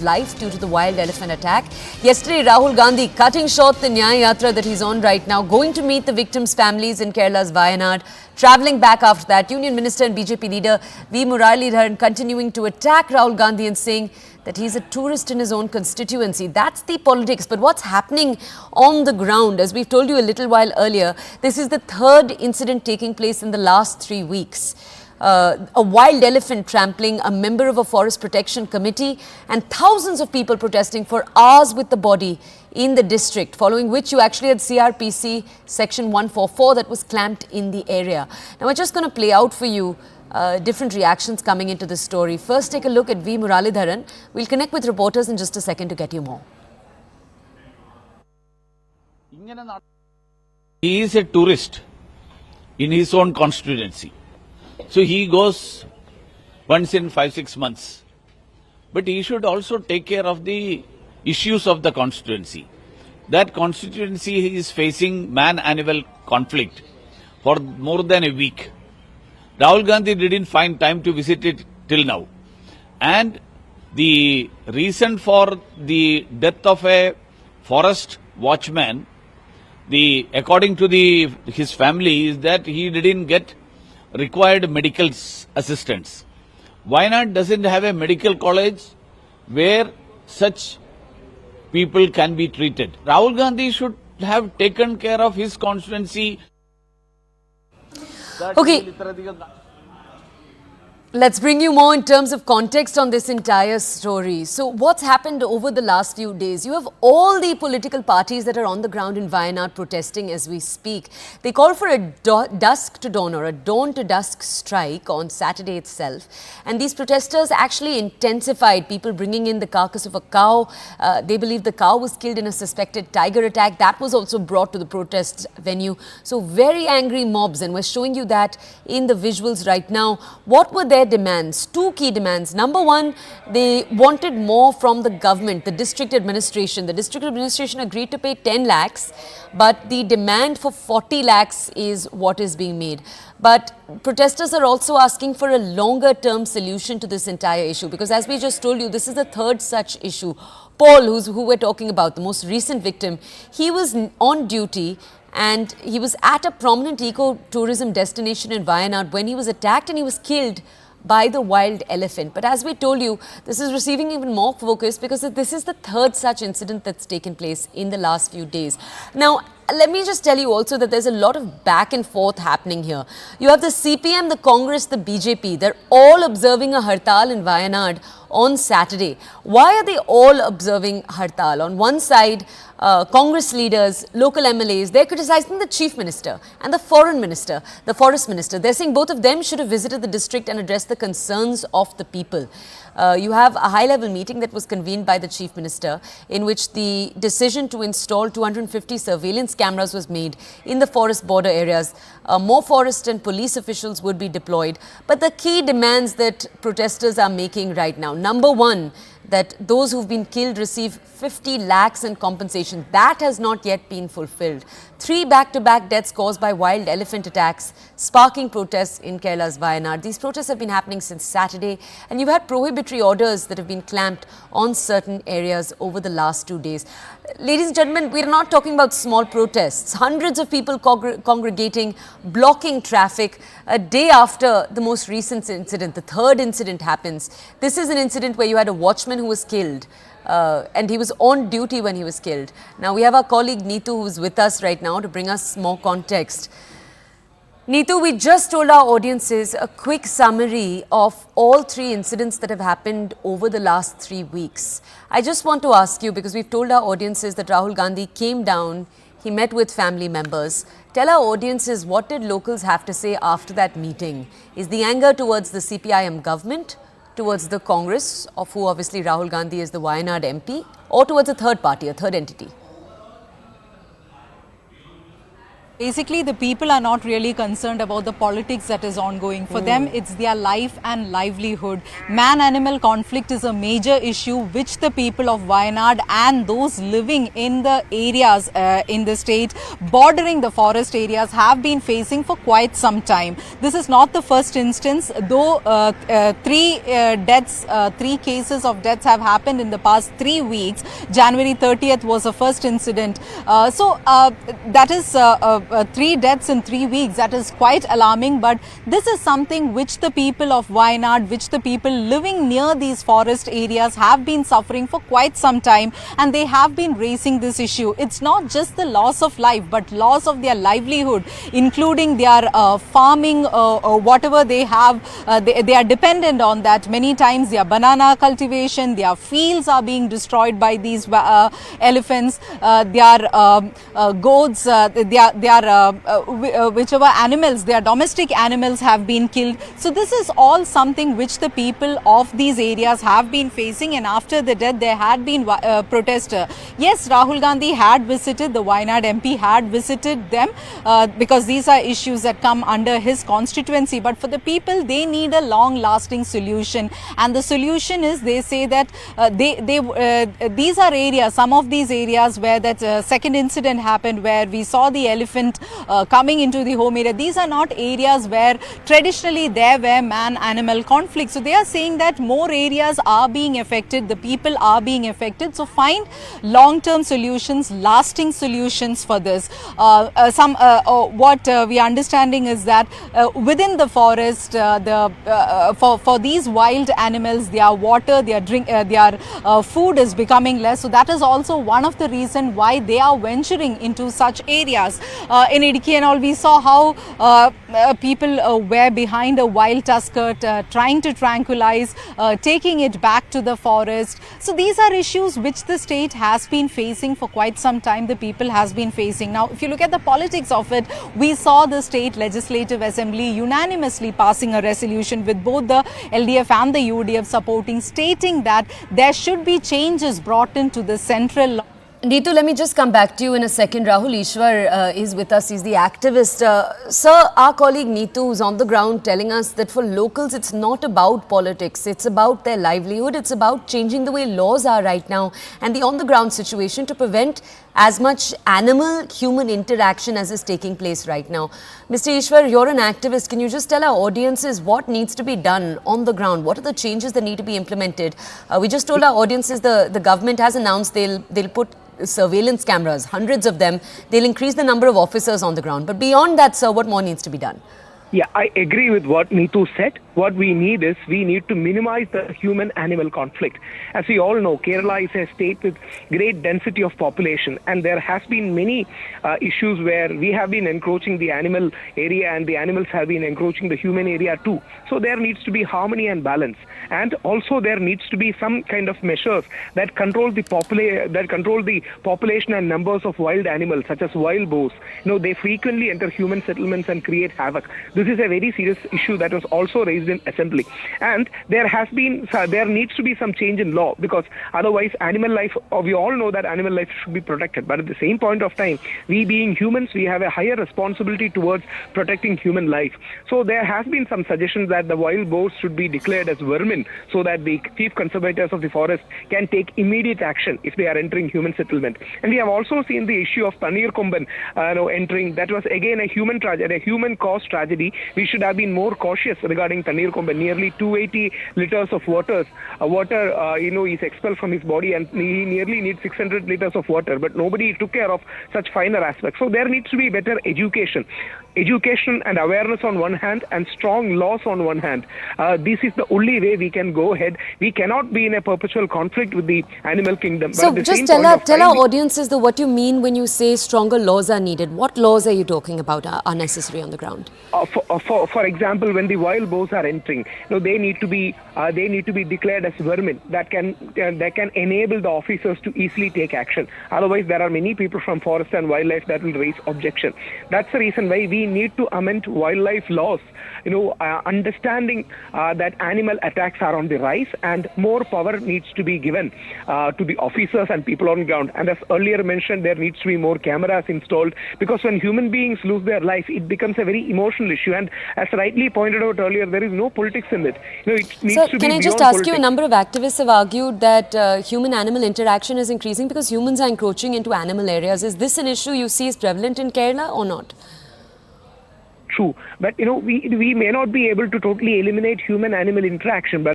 life due to the wild elephant attack. Yesterday, Rahul Gandhi cutting short the Nyaya Yatra that he's on right now, going to meet the victims' families in Kerala's Wayanad, travelling back after that. Union Minister and BJP leader V. Muralidharan continuing to attack Rahul Gandhi and saying that he's a tourist in his own constituency. That's the politics. But what's happening on the ground, as we've told you a little while earlier, this is the third incident taking place in the last 3 weeks. A wild elephant trampling a member of a forest protection committee and thousands of people protesting for hours with the body in the district, following which you actually had CRPC section 144 that was clamped in the area. Now we're just going to play out for you different reactions coming into this story. First, take a look at V. Muralidharan. We'll connect with reporters in just a second to get you more. He is a tourist in his own constituency. So he goes once in 5-6 months. But he should also take care of the issues of the constituency. That constituency is facing man-animal conflict for more than a week. Rahul Gandhi didn't find time to visit it till now. And the reason for the death of a forest watchman, according to his family, is that he didn't get required medical assistance. Wayanad doesn't have a medical college where such people can be treated. Rahul Gandhi should have taken care of his constituency. Okay. Let's bring you more in terms of context on this entire story. So what's happened over the last few days? You have all the political parties that are on the ground in Wayanad protesting as we speak. They call for a dusk to dawn or a dawn to dusk strike on Saturday itself. And these protesters actually intensified, people bringing in the carcass of a cow. They believe the cow was killed in a suspected tiger attack. That was also brought to the protest venue. So very angry mobs, and we're showing you that in the visuals right now. What were their demands? Two key demands. Number one, they wanted more from the government, the district administration. The district administration agreed to pay 10 lakhs, but the demand for 40 lakhs is what is being made. But protesters are also asking for a longer term solution to this entire issue, because as we just told you, this is the third such issue. Paul, who we're talking about, the most recent victim, he was on duty and he was at a prominent eco-tourism destination in Wayanad when he was attacked and he was killed by the wild elephant. But as we told you, this is receiving even more focus because this is the third such incident that's taken place in the last few days. Now, let me just tell you also that there's a lot of back and forth happening here. You have the CPM, the Congress, the BJP. They're all observing a hartal in Wayanad on Saturday. Why are they all observing hartal? On one side, Congress leaders, local MLAs, they're criticizing the Chief Minister and the Foreign Minister, the Forest Minister. They're saying both of them should have visited the district and addressed the concerns of the people. You have a high-level meeting that was convened by the Chief Minister, in which the decision to install 250 surveillance cameras was made in the forest border areas. More forest and police officials would be deployed. But the key demands that protesters are making right now, number one, that those who've been killed receive 50 lakhs in compensation. That has not yet been fulfilled. 3 back-to-back deaths caused by wild elephant attacks, sparking protests in Kerala's Wayanad. These protests have been happening since Saturday, and you've had prohibitory orders that have been clamped on certain areas over the last 2 days. Ladies and gentlemen, we're not talking about small protests. Hundreds of people congregating, blocking traffic a day after the most recent incident. The third incident happens. This is an incident where you had a watchman who was killed. And he was on duty when he was killed. Now we have our colleague Neetu, who's with us right now to bring us more context. Neetu, we just told our audiences a quick summary of all 3 incidents that have happened over the last 3 weeks. I just want to ask you, because we've told our audiences that Rahul Gandhi came down, he met with family members. Tell our audiences, what did locals have to say after that meeting? Is the anger towards the CPIM government, towards the Congress, of who obviously Rahul Gandhi is the Wayanad MP, or towards a third party, a third entity? Basically, the people are not really concerned about the politics that is ongoing. For them, it's their life and livelihood. Man-animal conflict is a major issue which the people of Wayanad and those living in the areas in the state bordering the forest areas have been facing for quite some time. This is not the first instance, though three cases of deaths have happened in the past 3 weeks. January 30th was the first incident. That is 3 deaths in 3 weeks. That is quite alarming, but this is something which the people of Wayanad, which the people living near these forest areas have been suffering for quite some time, and they have been raising this issue. It's not just the loss of life, but loss of their livelihood, including their farming, whatever they have, they are dependent on that. Many times their banana cultivation, their fields are being destroyed by these elephants, their goats, whichever animals, their domestic animals have been killed. So this is all something which the people of these areas have been facing, and after the death there had been protest. Yes, Rahul Gandhi had visited, the Wayanad MP had visited them because these are issues that come under his constituency, but for the people they need a long lasting solution, and the solution is, they say that these are areas, some of these areas where that second incident happened, where we saw the elephant coming into the home area. These are not areas where traditionally there were man-animal conflicts. So they are saying that more areas are being affected, the people are being affected. So find long-term solutions, lasting solutions for this. What we are understanding is that within the forest, for these wild animals, their water, their drink, their food is becoming less. So that is also one of the reasons why they are venturing into such areas. In Idiki and all, we saw how people were behind a wild tusker, trying to tranquilize, taking it back to the forest. So these are issues which the state has been facing for quite some time, the people has been facing. Now, if you look at the politics of it, we saw the state legislative assembly unanimously passing a resolution with both the LDF and the UDF supporting, stating that there should be changes brought into the central law. Neetu, let me just come back to you in a second. Rahul Ishwar is with us. He's the activist. Sir, our colleague Neetu is on the ground telling us that for locals, it's not about politics. It's about their livelihood. It's about changing the way laws are right now and the on-the-ground situation to prevent as much animal-human interaction as is taking place right now. Mr. Ishwar, you're an activist. Can you just tell our audiences what needs to be done on the ground? What are the changes that need to be implemented? We just told our audiences the government has announced they'll put surveillance cameras, hundreds of them. They'll increase the number of officers on the ground. But beyond that, sir, what more needs to be done? Yeah, I agree with what Neetu said. What we need to minimize the human-animal conflict. As we all know, Kerala is a state with great density of population, and there has been many issues where we have been encroaching the animal area and the animals have been encroaching the human area too. So there needs to be harmony and balance. And also there needs to be some kind of measures that control the population and numbers of wild animals, such as wild boars. You know, they frequently enter human settlements and create havoc. This is a very serious issue that was also raised in assembly, and there needs to be some change in law, because otherwise animal life, we all know that animal life should be protected, but at the same point of time, we being humans, we have a higher responsibility towards protecting human life. So there has been some suggestions that the wild boars should be declared as vermin, so that the chief conservators of the forest can take immediate action if they are entering human settlement. And we have also seen the issue of Tanir Komban entering. That was again a human tragedy, a human caused tragedy. We should have been more cautious regarding Tanir Komban. Nearly 280 liters of water is expelled from his body, and he nearly needs 600 liters of water, but nobody took care of such finer aspects. So there needs to be better education and awareness on one hand, and strong laws on one hand. This is the only way we can go ahead. We cannot be in a perpetual conflict with the animal kingdom. So just tell our audiences what you mean when you say stronger laws are needed. What laws are you talking about are necessary on the ground? for example, when the wild boars are entering, they need to be declared as vermin that can enable the officers to easily take action. Otherwise, there are many people from forest and wildlife that will raise objection. That's the reason why we need to amend wildlife laws. Understanding that animal attacks are on the rise, and more power needs to be given to the officers and people on ground. And as earlier mentioned, there needs to be more cameras installed, because when human beings lose their life, it becomes a very emotional issue. And as rightly pointed out earlier, there is no politics in it. It needs Sir, to be can I just beyond ask you, a politics. number of activists have argued that human-animal interaction is increasing because humans are encroaching into animal areas. Is this an issue you see is prevalent in Kerala or not? True, but we may not be able to totally eliminate human-animal interaction, but